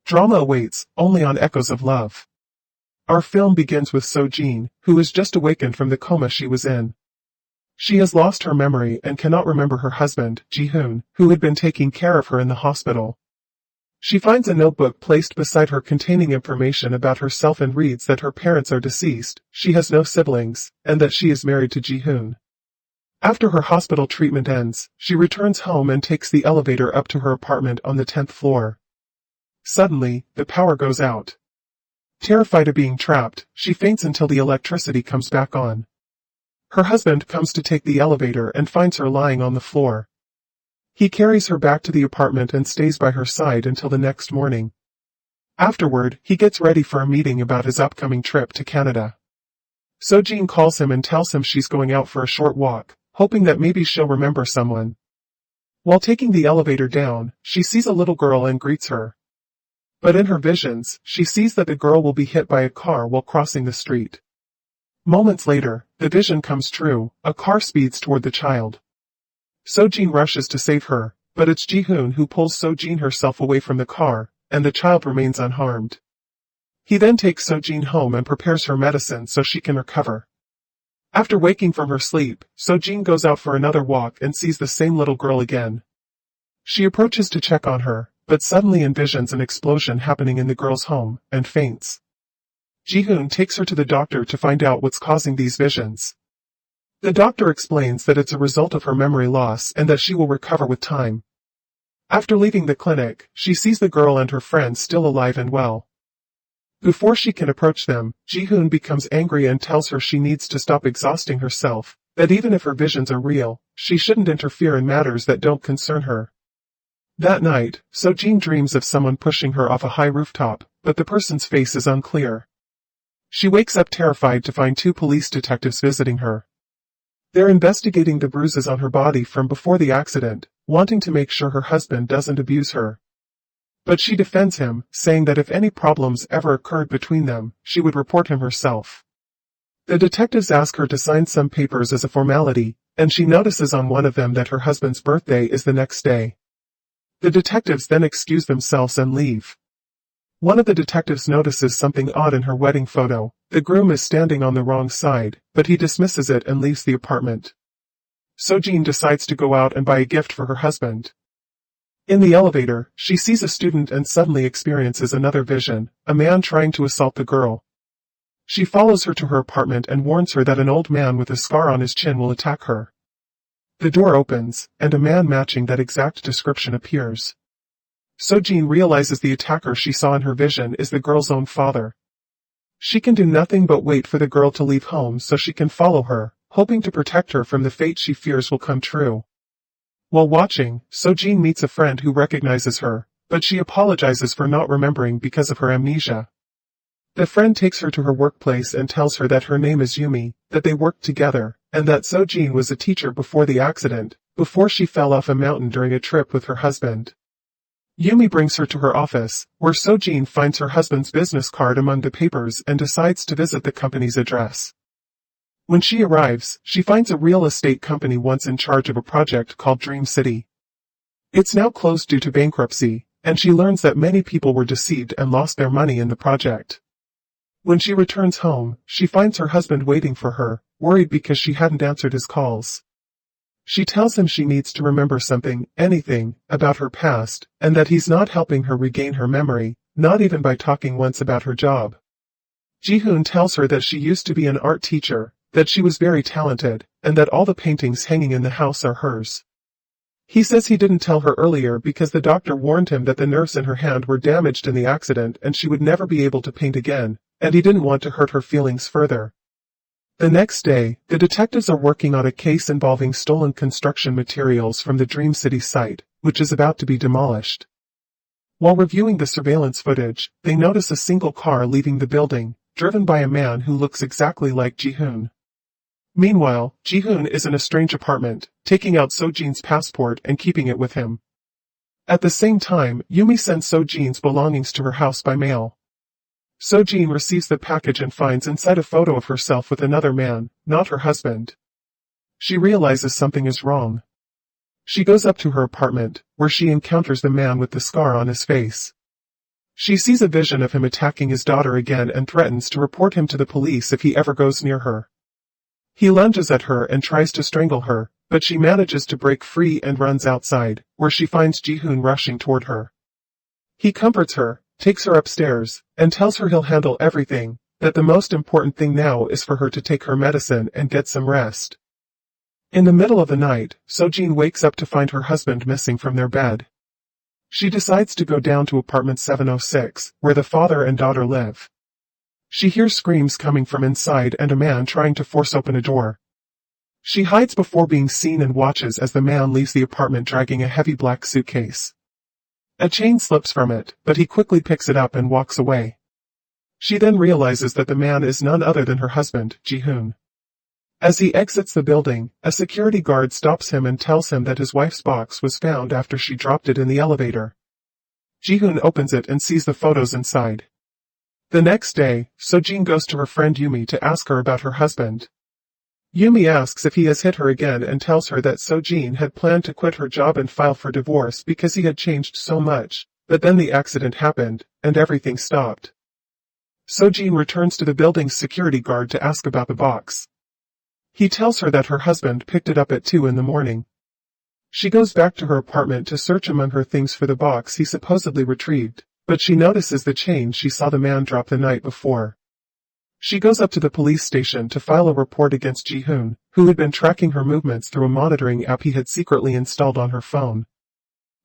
Drama awaits, only on Echoes of Love. Our film begins with Soo-jin, who has just awakened from the coma she was in. She has lost her memory and cannot remember her husband, Ji-hoon, who had been taking care of her in the hospital. She finds a notebook placed beside her containing information about herself and reads that her parents are deceased, she has no siblings, and that she is married to Ji-hoon. After her hospital treatment ends, she returns home and takes the elevator up to her apartment on the 10th floor. Suddenly, the power goes out. Terrified of being trapped, she faints until the electricity comes back on. Her husband comes to take the elevator and finds her lying on the floor. He carries her back to the apartment and stays by her side until the next morning. Afterward, he gets ready for a meeting about his upcoming trip to Canada. Soo-jin calls him and tells him she's going out for a short walk, hoping that maybe she'll remember someone. While taking the elevator down, she sees a little girl and greets her. But in her visions, she sees that the girl will be hit by a car while crossing the street. Moments later, the vision comes true, a car speeds toward the child. Soo-jin rushes to save her, but it's Ji-hoon who pulls Soo-jin herself away from the car, and the child remains unharmed. He then takes Soo-jin home and prepares her medicine so she can recover. After waking from her sleep, Soo-jin goes out for another walk and sees the same little girl again. She approaches to check on her, but suddenly envisions an explosion happening in the girl's home, and faints. Ji-hoon takes her to the doctor to find out what's causing these visions. The doctor explains that it's a result of her memory loss and that she will recover with time. After leaving the clinic, she sees the girl and her friends still alive and well. Before she can approach them, Ji-hoon becomes angry and tells her she needs to stop exhausting herself, that even if her visions are real, she shouldn't interfere in matters that don't concern her. That night, Soo-jin dreams of someone pushing her off a high rooftop, but the person's face is unclear. She wakes up terrified to find two police detectives visiting her. They're investigating the bruises on her body from before the accident, wanting to make sure her husband doesn't abuse her. But she defends him, saying that if any problems ever occurred between them, she would report him herself. The detectives ask her to sign some papers as a formality, and she notices on one of them that her husband's birthday is the next day. The detectives then excuse themselves and leave. One of the detectives notices something odd in her wedding photo. The groom is standing on the wrong side, but he dismisses it and leaves the apartment. Soo-jin decides to go out and buy a gift for her husband. In the elevator, she sees a student and suddenly experiences another vision, a man trying to assault the girl. She follows her to her apartment and warns her that an old man with a scar on his chin will attack her. The door opens, and a man matching that exact description appears. Soo-jin realizes the attacker she saw in her vision is the girl's own father. She can do nothing but wait for the girl to leave home so she can follow her, hoping to protect her from the fate she fears will come true. While watching, Soo-jin meets a friend who recognizes her, but she apologizes for not remembering because of her amnesia. The friend takes her to her workplace and tells her that her name is Yumi, that they worked together, and that Soo-jin was a teacher before the accident, before she fell off a mountain during a trip with her husband. Yumi brings her to her office, where Soo-jin finds her husband's business card among the papers and decides to visit the company's address. When she arrives, she finds a real estate company once in charge of a project called Dream City. It's now closed due to bankruptcy, and she learns that many people were deceived and lost their money in the project. When she returns home, she finds her husband waiting for her, worried because she hadn't answered his calls. She tells him she needs to remember something, anything, about her past, and that he's not helping her regain her memory, not even by talking once about her job. Ji-hoon tells her that she used to be an art teacher, that she was very talented, and that all the paintings hanging in the house are hers. He says he didn't tell her earlier because the doctor warned him that the nerves in her hand were damaged in the accident and she would never be able to paint again, and he didn't want to hurt her feelings further. The next day, the detectives are working on a case involving stolen construction materials from the Dream City site, which is about to be demolished. While reviewing the surveillance footage, they notice a single car leaving the building, driven by a man who looks exactly like Ji-hoon. Meanwhile, Ji-hoon is in a strange apartment, taking out Soo-jin's passport and keeping it with him. At the same time, Yumi sends Soo-jin's belongings to her house by mail. Soo-jin receives the package and finds inside a photo of herself with another man, not her husband. She realizes something is wrong. She goes up to her apartment, where she encounters the man with the scar on his face. She sees a vision of him attacking his daughter again and threatens to report him to the police if he ever goes near her. He lunges at her and tries to strangle her, but she manages to break free and runs outside, where she finds Ji-hoon rushing toward her. He comforts her, takes her upstairs, and tells her he'll handle everything, that the most important thing now is for her to take her medicine and get some rest. In the middle of the night, Soo-jin wakes up to find her husband missing from their bed. She decides to go down to apartment 706, where the father and daughter live. She hears screams coming from inside and a man trying to force open a door. She hides before being seen and watches as the man leaves the apartment dragging a heavy black suitcase. A chain slips from it, but he quickly picks it up and walks away. She then realizes that the man is none other than her husband, Ji-hoon. As he exits the building, a security guard stops him and tells him that his wife's box was found after she dropped it in the elevator. Ji-hoon opens it and sees the photos inside. The next day, Soo-jin goes to her friend Yumi to ask her about her husband. Yumi asks if he has hit her again and tells her that Soo-jin had planned to quit her job and file for divorce because he had changed so much, but then the accident happened, and everything stopped. Soo-jin returns to the building's security guard to ask about the box. He tells her that her husband picked it up at 2 in the morning. She goes back to her apartment to search among her things for the box he supposedly retrieved, but she notices the chain she saw the man drop the night before. She goes up to the police station to file a report against Ji-hoon, who had been tracking her movements through a monitoring app he had secretly installed on her phone.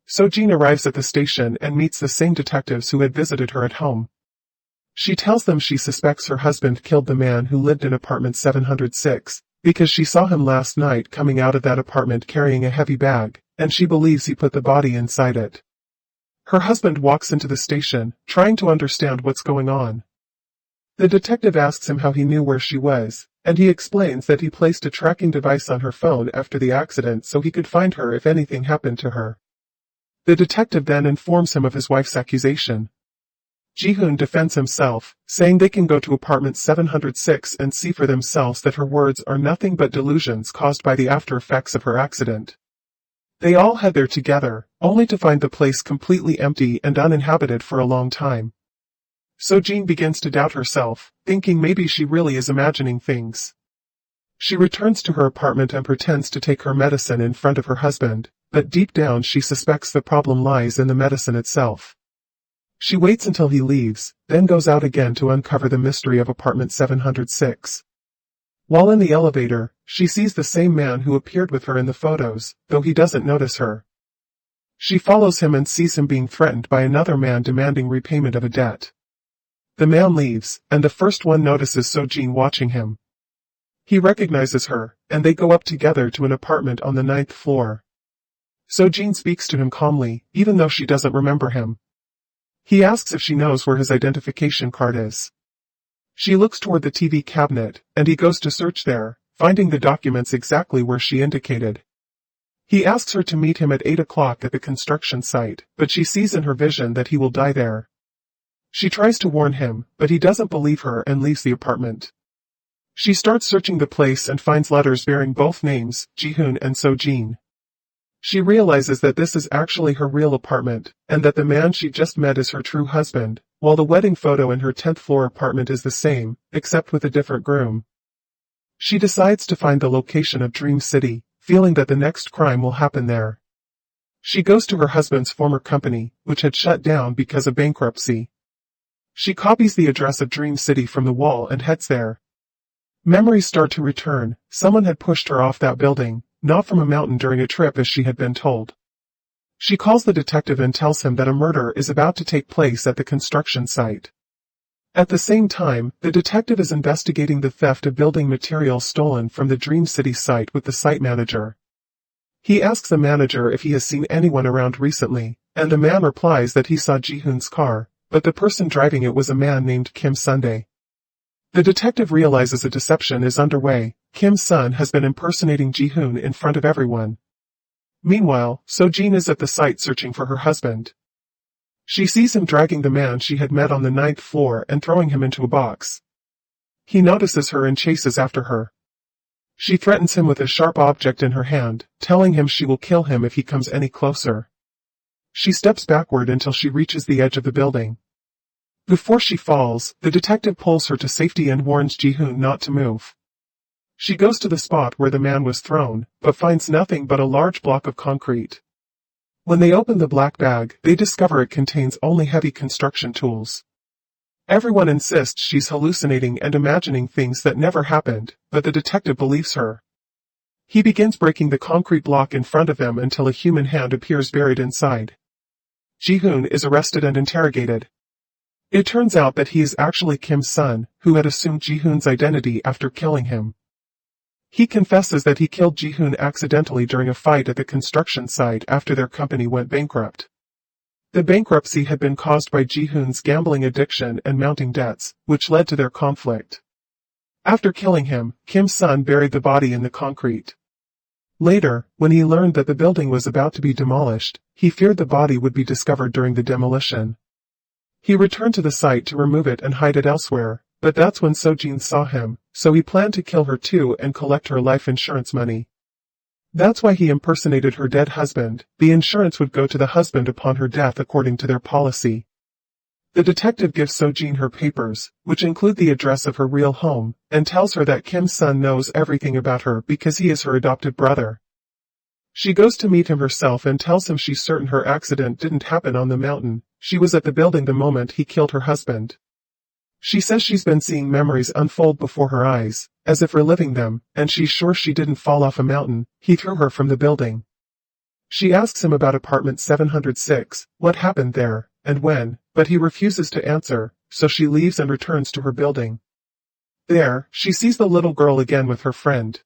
Soo-jin arrives at the station and meets the same detectives who had visited her at home. She tells them she suspects her husband killed the man who lived in apartment 706, because she saw him last night coming out of that apartment carrying a heavy bag, and she believes he put the body inside it. Her husband walks into the station, trying to understand what's going on. The detective asks him how he knew where she was, and he explains that he placed a tracking device on her phone after the accident so he could find her if anything happened to her. The detective then informs him of his wife's accusation. Ji-hoon defends himself, saying they can go to apartment 706 and see for themselves that her words are nothing but delusions caused by the after effects of her accident. They all head there together, only to find the place completely empty and uninhabited for a long time. Soo-jin begins to doubt herself, thinking maybe she really is imagining things. She returns to her apartment and pretends to take her medicine in front of her husband, but deep down she suspects the problem lies in the medicine itself. She waits until he leaves, then goes out again to uncover the mystery of apartment 706. While in the elevator, she sees the same man who appeared with her in the photos, though he doesn't notice her. She follows him and sees him being threatened by another man demanding repayment of a debt. The man leaves, and the first one notices Soo-jin watching him. He recognizes her, and they go up together to an apartment on the 9th floor. Soo-jin speaks to him calmly, even though she doesn't remember him. He asks if she knows where his identification card is. She looks toward the TV cabinet, and he goes to search there, finding the documents exactly where she indicated. He asks her to meet him at 8 o'clock at the construction site, but she sees in her vision that he will die there. She tries to warn him, but he doesn't believe her and leaves the apartment. She starts searching the place and finds letters bearing both names, Ji-hoon and Soo-jin. She realizes that this is actually her real apartment, and that the man she just met is her true husband, while the wedding photo in her 10th floor apartment is the same, except with a different groom. She decides to find the location of Dream City, feeling that the next crime will happen there. She goes to her husband's former company, which had shut down because of bankruptcy. She copies the address of Dream City from the wall and heads there. Memories start to return. Someone had pushed her off that building, not from a mountain during a trip as she had been told. She calls the detective and tells him that a murder is about to take place at the construction site. At the same time, the detective is investigating the theft of building materials stolen from the Dream City site with the site manager. He asks the manager if he has seen anyone around recently, and the man replies that he saw Ji-hoon's car, but the person driving it was a man named Kim Sunday. The detective realizes a deception is underway. Kim's son has been impersonating Ji-hoon in front of everyone. Meanwhile, Soo-jin is at the site searching for her husband. She sees him dragging the man she had met on the 9th floor and throwing him into a box. He notices her and chases after her. She threatens him with a sharp object in her hand, telling him she will kill him if he comes any closer. She steps backward until she reaches the edge of the building. Before she falls, the detective pulls her to safety and warns Ji-hoon not to move. She goes to the spot where the man was thrown, but finds nothing but a large block of concrete. When they open the black bag, they discover it contains only heavy construction tools. Everyone insists she's hallucinating and imagining things that never happened, but the detective believes her. He begins breaking the concrete block in front of them until a human hand appears buried inside. Ji-hoon is arrested and interrogated. It turns out that he is actually Kim's son, who had assumed Ji-hoon's identity after killing him. He confesses that he killed Ji-hoon accidentally during a fight at the construction site after their company went bankrupt. The bankruptcy had been caused by Ji-hoon's gambling addiction and mounting debts, which led to their conflict. After killing him, Kim's son buried the body in the concrete. Later, when he learned that the building was about to be demolished, he feared the body would be discovered during the demolition. He returned to the site to remove it and hide it elsewhere, but that's when Soo-jin saw him, so he planned to kill her too and collect her life insurance money. That's why he impersonated her dead husband. The insurance would go to the husband upon her death according to their policy. The detective gives Soo-jin her papers, which include the address of her real home, and tells her that Kim's son knows everything about her because he is her adopted brother. She goes to meet him herself and tells him she's certain her accident didn't happen on the mountain. She was at the building the moment he killed her husband. She says she's been seeing memories unfold before her eyes, as if reliving them, and she's sure she didn't fall off a mountain. He threw her from the building. She asks him about apartment 706, what happened there, and when, but he refuses to answer, so she leaves and returns to her building. There, she sees the little girl again with her friend.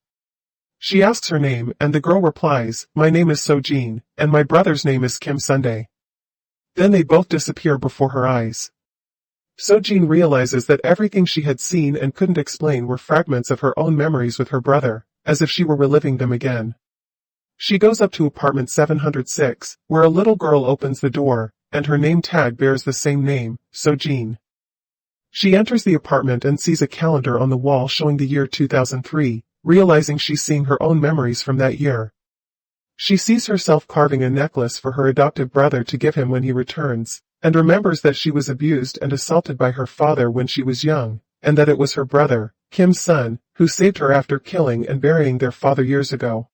She asks her name and the girl replies, "My name is Soo-jin, and my brother's name is Kim Sunday." Then they both disappear before her eyes. Soo-jin realizes that everything she had seen and couldn't explain were fragments of her own memories with her brother, as if she were reliving them again. She goes up to apartment 706, where a little girl opens the door, and her name tag bears the same name, Soo-jin. She enters the apartment and sees a calendar on the wall showing the year 2003, realizing she's seeing her own memories from that year. She sees herself carving a necklace for her adoptive brother to give him when he returns, and remembers that she was abused and assaulted by her father when she was young, and that it was her brother, Kim's son, who saved her after killing and burying their father years ago.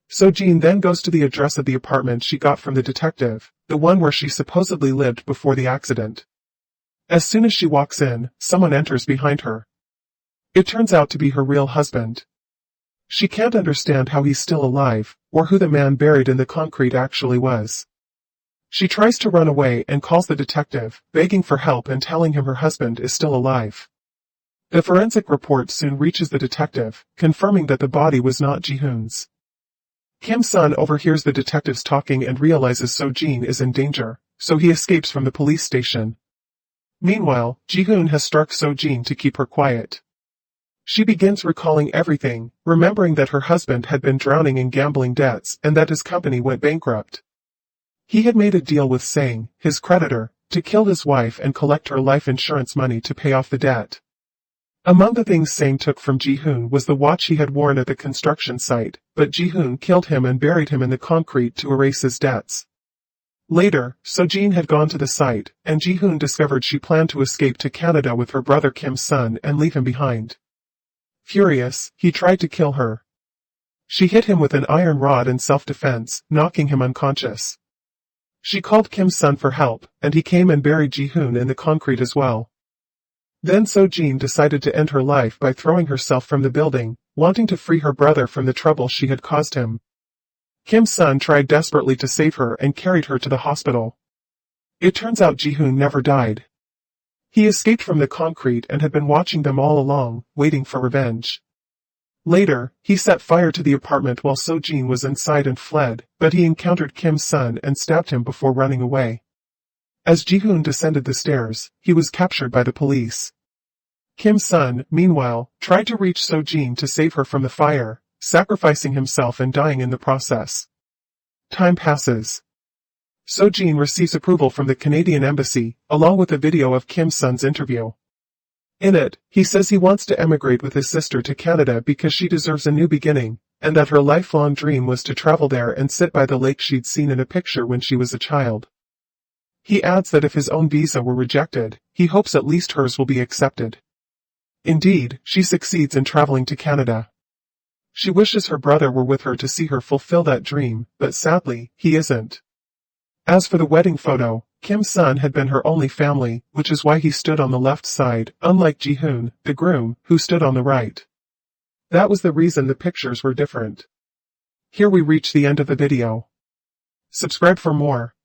Soo-jin then goes to the address of the apartment she got from the detective, the one where she supposedly lived before the accident. As soon as she walks in, someone enters behind her. It turns out to be her real husband. She can't understand how he's still alive, or who the man buried in the concrete actually was. She tries to run away and calls the detective, begging for help and telling him her husband is still alive. The forensic report soon reaches the detective, confirming that the body was not Ji-hoon's. Kim's son overhears the detectives talking and realizes Soo-jin is in danger, so he escapes from the police station. Meanwhile, Ji-hoon has struck Soo-jin to keep her quiet. She begins recalling everything, remembering that her husband had been drowning in gambling debts and that his company went bankrupt. He had made a deal with Sang, his creditor, to kill his wife and collect her life insurance money to pay off the debt. Among the things Sang took from Ji-hoon was the watch he had worn at the construction site, but Ji-hoon killed him and buried him in the concrete to erase his debts. Later, Soo-jin had gone to the site, and Ji-hoon discovered she planned to escape to Canada with her brother Kim's son and leave him behind. Furious, he tried to kill her. She hit him with an iron rod in self-defense, knocking him unconscious. She called Kim's son for help, and he came and buried Ji-hoon in the concrete as well. Then Soo-jin decided to end her life by throwing herself from the building, wanting to free her brother from the trouble she had caused him. Kim's son tried desperately to save her and carried her to the hospital. It turns out Ji-hoon never died. He escaped from the concrete and had been watching them all along, waiting for revenge. Later, he set fire to the apartment while Soo-jin was inside and fled, but he encountered Kim's son and stabbed him before running away. As Ji-hoon descended the stairs, he was captured by the police. Kim's son, meanwhile, tried to reach Soo-jin to save her from the fire, sacrificing himself and dying in the process. Time passes. Soo-jin receives approval from the Canadian embassy, along with a video of Kim's son's interview. In it, he says he wants to emigrate with his sister to Canada because she deserves a new beginning, and that her lifelong dream was to travel there and sit by the lake she'd seen in a picture when she was a child. He adds that if his own visa were rejected, he hopes at least hers will be accepted. Indeed, she succeeds in traveling to Canada. She wishes her brother were with her to see her fulfill that dream, but sadly, he isn't. As for the wedding photo, Kim's son had been her only family, which is why he stood on the left side, unlike Ji-hoon, the groom, who stood on the right. That was the reason the pictures were different. Here we reach the end of the video. Subscribe for more.